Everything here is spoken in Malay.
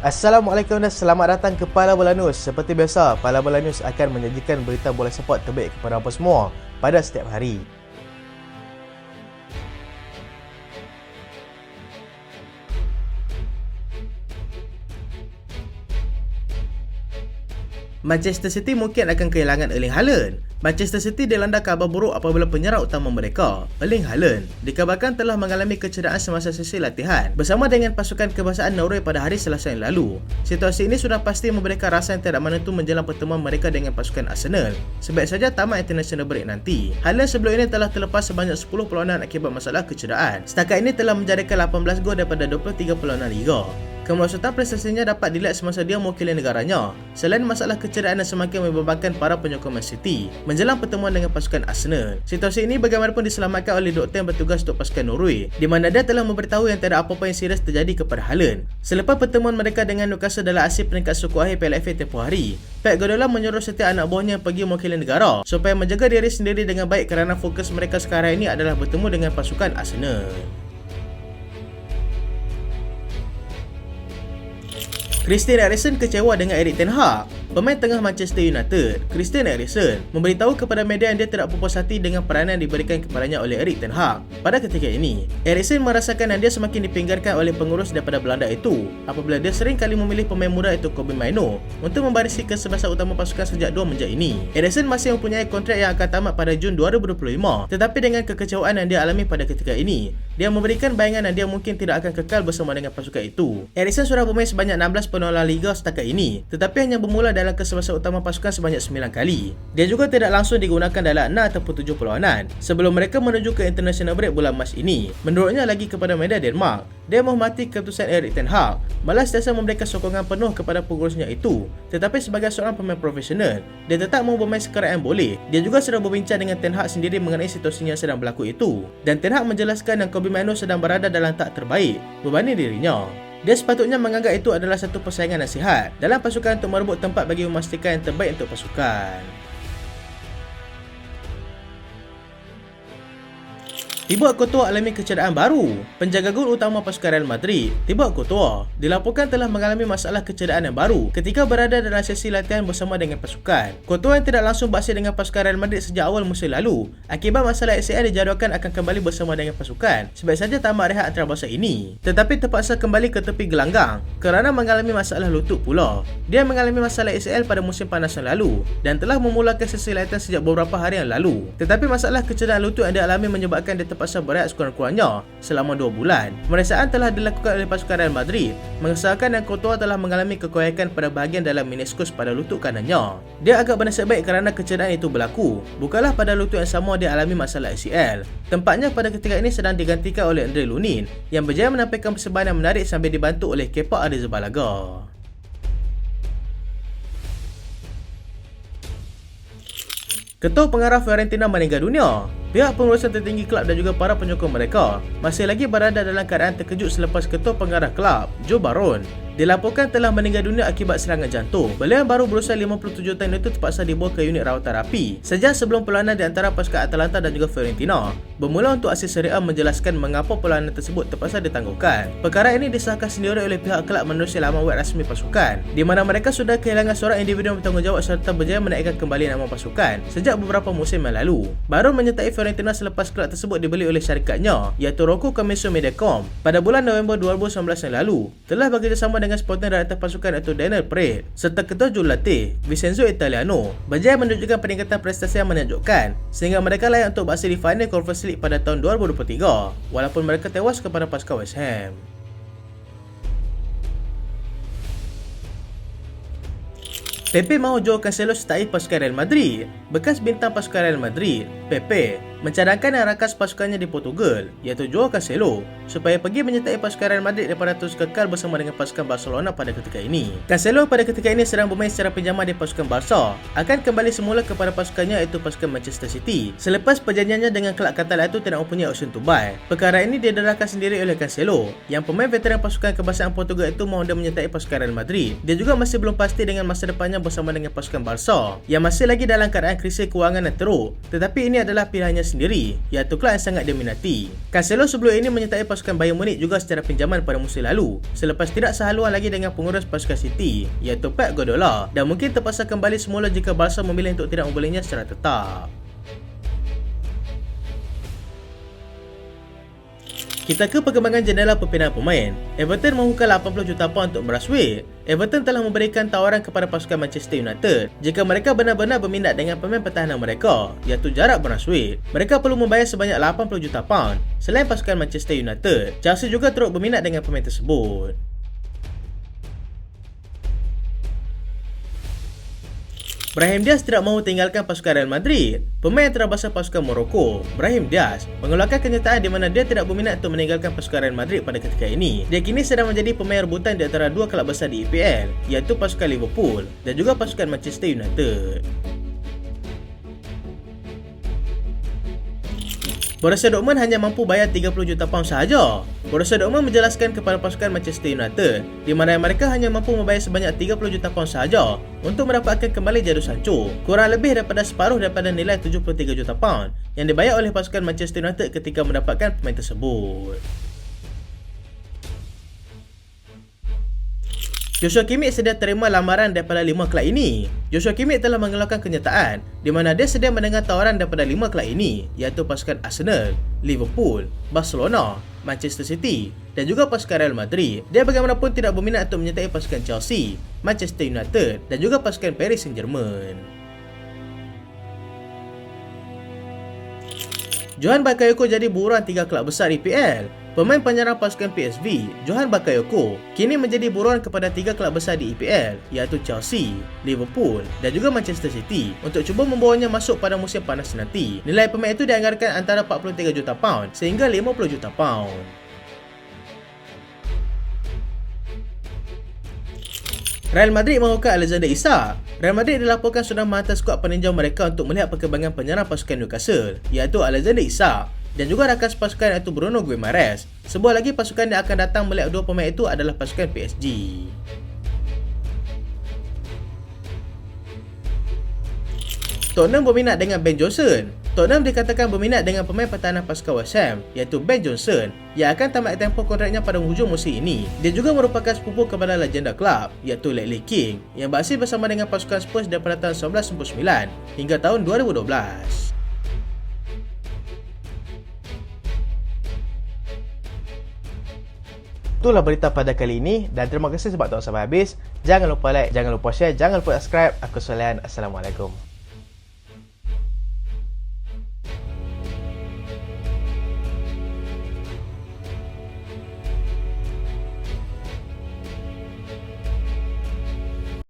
Assalamualaikum dan selamat datang ke Pala Bola News. Seperti biasa, Pala Bola News akan menyajikan berita bola sepak terbaik kepada anda semua pada setiap hari. Manchester City mungkin akan kehilangan Erling Haaland. Manchester City dilanda kabar buruk apabila penyerang utama mereka, Erling Haaland, dikabarkan telah mengalami kecederaan semasa sesi latihan bersama dengan pasukan kebangsaan Norway pada hari Selasa yang lalu. Situasi ini sudah pasti memberikan rasa yang tidak menentu menjelang pertemuan mereka dengan pasukan Arsenal sebaik saja tamat international break nanti. Haaland sebelum ini telah terlepas sebanyak 10 perlawanan akibat masalah kecederaan. Setakat ini telah menjadikan 18 gol daripada 23 perlawanan liga. Kemerosotan prestasinya dapat dilihat semasa dia mewakili negaranya selain masalah kecederaan yang semakin membebankan para penyokong Man City menjelang pertemuan dengan pasukan Arsenal. Situasi ini bagaimanapun diselamatkan oleh doktor yang bertugas untuk pasukan Norway, di mana dia telah memberitahu yang tidak apa-apa yang serius terjadi kepada Haaland. Selepas pertemuan mereka dengan Newcastle dalam aksi peringkat suku akhir Piala FA tempoh hari, Pep Guardiola menyuruh setiap anak buahnya yang pergi mewakili negara supaya menjaga diri sendiri dengan baik kerana fokus mereka sekarang ini adalah bertemu dengan pasukan Arsenal. Christian Eriksen kecewa dengan Erik ten Hag. Pemain tengah Manchester United, Christian Eriksen, memberitahu kepada media yang dia tidak puas hati dengan peranan yang diberikan kepadanya oleh Erik ten Hag. Pada ketika ini, Eriksen merasakan yang dia semakin dipinggirkan oleh pengurus daripada Belanda itu apabila dia sering kali memilih pemain muda itu Kobbie Mainoo untuk membarisi kesebelasan utama pasukan sejak 2 menjak ini. Eriksen masih mempunyai kontrak yang akan tamat pada Jun 2025, tetapi dengan kekecewaan yang dia alami pada ketika ini, dia memberikan bayangan yang dia mungkin tidak akan kekal bersama dengan pasukan itu. Eriksen sudah bermain sebanyak 16 penolakan liga setakat ini, tetapi hanya bermula dalam kesebelasan utama pasukan sebanyak 9 kali. Dia juga tidak langsung digunakan dalam 6 ataupun 7 perlawanan sebelum mereka menuju ke international break bulan Mac ini. Menurutnya lagi kepada media Denmark, dia menghormati keputusan Erik ten Hag, malah sentiasa memberikan sokongan penuh kepada pengurusnya itu. Tetapi sebagai seorang pemain profesional, dia tetap mahu bermain sekarang yang boleh. Dia juga sudah berbincang dengan ten Hag sendiri mengenai situasinya yang sedang berlaku itu, dan ten Hag menjelaskan yang Kobbie Mainoo sedang berada dalam tahap terbaik berbanding dirinya. Dia sepatutnya menganggap itu adalah satu persaingan yang sihat dalam pasukan untuk merebut tempat bagi memastikan yang terbaik untuk pasukan. Thibaut Courtois alami kecederaan baru. Penjaga gol utama pasukan Real Madrid, Thibaut Courtois, dilaporkan telah mengalami masalah kecederaan yang baru ketika berada dalam sesi latihan bersama dengan pasukan. Courtois yang tidak langsung beraksi dengan pasukan Real Madrid sejak awal musim lalu akibat masalah ACL dijadualkan akan kembali bersama dengan pasukan sebaik saja tamat rehat antarabangsa ini, tetapi terpaksa kembali ke tepi gelanggang kerana mengalami masalah lutut pula. Dia mengalami masalah ACL pada musim panas yang lalu dan telah memulakan sesi latihan sejak beberapa hari yang lalu, tetapi masalah kecederaan lutut yang dia alami menyebabkan dia terpaksa berehat sekurang-kurangnya selama 2 bulan. Pemeriksaan telah dilakukan oleh pasukan Real Madrid mengesahkan yang Courtois telah mengalami kekoyakan pada bahagian dalam meniskus pada lutut kanannya. Dia agak bernasib baik kerana kecederaan itu berlaku bukanlah pada lutut yang sama dia alami masalah ACL. Tempatnya pada ketika ini sedang digantikan oleh Andre Lunin yang berjaya menampilkan persembahan yang menarik sambil dibantu oleh Kepa Arrizabalaga. Ketua pengarah Fiorentina meninggal dunia. Pihak pengurusan tertinggi kelab dan juga para penyokong mereka masih lagi berada dalam keadaan terkejut selepas ketua pengarah kelab, Joe Barone, dilaporkan telah meninggal dunia akibat serangan jantung. Beliau yang baru berusia 57 tahun itu terpaksa dibawa ke unit rawat terapi sejak sebelum perlawanan di antara pasukan Atalanta dan juga Fiorentina bermula untuk aksi Serie A menjelaskan mengapa perlawanan tersebut terpaksa ditangguhkan. Perkara ini disahkan sendiri oleh pihak kelab menerusi laman web rasmi pasukan, di mana mereka sudah kehilangan seorang individu yang bertanggungjawab serta berjaya menaikkan kembali nama pasukan sejak beberapa musim yang lalu. Baru menyertai Fiorentina selepas kelab tersebut dibeli oleh syarikatnya iaitu Rocco Commisso Mediacom pada bulan November 2019 yang lalu. Telah bekerjasama dengan sporting director pasukan iaitu Daniel Pret serta ketua jurulatih Vincenzo Italiano berjaya menunjukkan peningkatan prestasi yang menakjubkan sehingga mereka layak untuk beraksi di final Conference League pada tahun 2023 walaupun mereka tewas kepada pasukan West Ham. Pepe mahu Joao Cancelo sertai pasukan Real Madrid. Bekas bintang pasukan Real Madrid, Pepe, mencadangkan yang rakas pasukannya di Portugal iaitu Joao Cancelo supaya pergi menyertai pasukan Real Madrid daripada terus kekal bersama dengan pasukan Barcelona pada ketika ini. Cancelo pada ketika ini sedang bermain secara pinjaman di pasukan Barca, akan kembali semula kepada pasukannya iaitu pasukan Manchester City selepas perjanjiannya dengan kelab Qatar itu tidak mempunyai option to buy. Perkara ini didedahkan sendiri oleh Cancelo yang pemain veteran pasukan kebangsaan Portugal itu mahu dia menyertai pasukan Real Madrid. Dia juga masih belum pasti dengan masa depannya bersama dengan pasukan Barca yang masih lagi dalam keadaan krisis kewangan yang teruk, tetapi ini adalah pilihannya sendiri, iaitu kelab yang sangat dia minati. Cancelo sebelum ini menyertai pasukan Bayern Munich juga secara pinjaman pada musim lalu, selepas tidak sehaluan lagi dengan pengurus pasukan City, iaitu Pep Guardiola, dan mungkin terpaksa kembali semula jika Barca memilih untuk tidak membelinya secara tetap. Kita ke perkembangan jendela perpindahan pemain. Everton membuka 80 juta pound untuk Braithwaite. Everton telah memberikan tawaran kepada pasukan Manchester United jika mereka benar-benar berminat dengan pemain pertahanan mereka, iaitu Jarrad Braithwaite. Mereka perlu membayar sebanyak 80 juta pound. Selain pasukan Manchester United, Chelsea juga turut berminat dengan pemain tersebut. Brahim Diaz tidak mahu tinggalkan pasukan Real Madrid. Pemain yang terabasar pasukan Morocco, Brahim Diaz, mengeluarkan kenyataan di mana dia tidak berminat untuk meninggalkan pasukan Real Madrid pada ketika ini. Dia kini sedang menjadi pemain rebutan di antara dua kelab besar di EPL, iaitu pasukan Liverpool dan juga pasukan Manchester United. Borussia Dortmund hanya mampu bayar 30 juta pound sahaja. Borussia Dortmund menjelaskan kepada pasukan Manchester United di mana mereka hanya mampu membayar sebanyak 30 juta pound sahaja untuk mendapatkan kembali Jadon Sancho, kurang lebih daripada separuh daripada nilai 73 juta pound yang dibayar oleh pasukan Manchester United ketika mendapatkan pemain tersebut. Joshua Kimmich sedia terima lamaran daripada 5 kelab ini. Joshua Kimmich telah mengeluarkan kenyataan di mana dia sedia mendengar tawaran daripada 5 kelab ini, iaitu pasukan Arsenal, Liverpool, Barcelona, Manchester City dan juga pasukan Real Madrid. Dia bagaimanapun tidak berminat untuk menyertai pasukan Chelsea, Manchester United dan juga pasukan Paris Saint-Germain. Johan Bakayoko jadi buruan 3 kelab besar EPL. Pemain penyerang pasukan PSV, Johan Bakayoko, kini menjadi buruan kepada 3 kelab besar di EPL, iaitu Chelsea, Liverpool dan juga Manchester City untuk cuba membawanya masuk pada musim panas nanti. Nilai pemain itu dianggarkan antara 43 juta pound sehingga 50 juta pound. Real Madrid mahukan Alexander Isak. Real Madrid dilaporkan sudah menghantar skuad peninjau mereka untuk melihat perkembangan penyerang pasukan Newcastle, iaitu Alexander Isak dan juga rakan pasukan iaitu Bruno Guimaraes. Sebuah lagi pasukan yang akan datang melihat dua pemain itu adalah pasukan PSG. Tottenham berminat dengan Ben Johnson. Tottenham dikatakan berminat dengan pemain pertahanan pasukan West Ham, iaitu Ben Johnson, yang akan tamat tempoh kontraknya pada hujung musim ini. Dia juga merupakan sepupu kepada legenda kelab, iaitu Ledley King, yang beraksi bersama dengan pasukan Spurs daripada tahun 1999 hingga tahun 2012. Itulah berita pada kali ini dan terima kasih sebab tonton sampai habis. Jangan lupa like, jangan lupa share, jangan lupa subscribe. Aku Solehan. Assalamualaikum.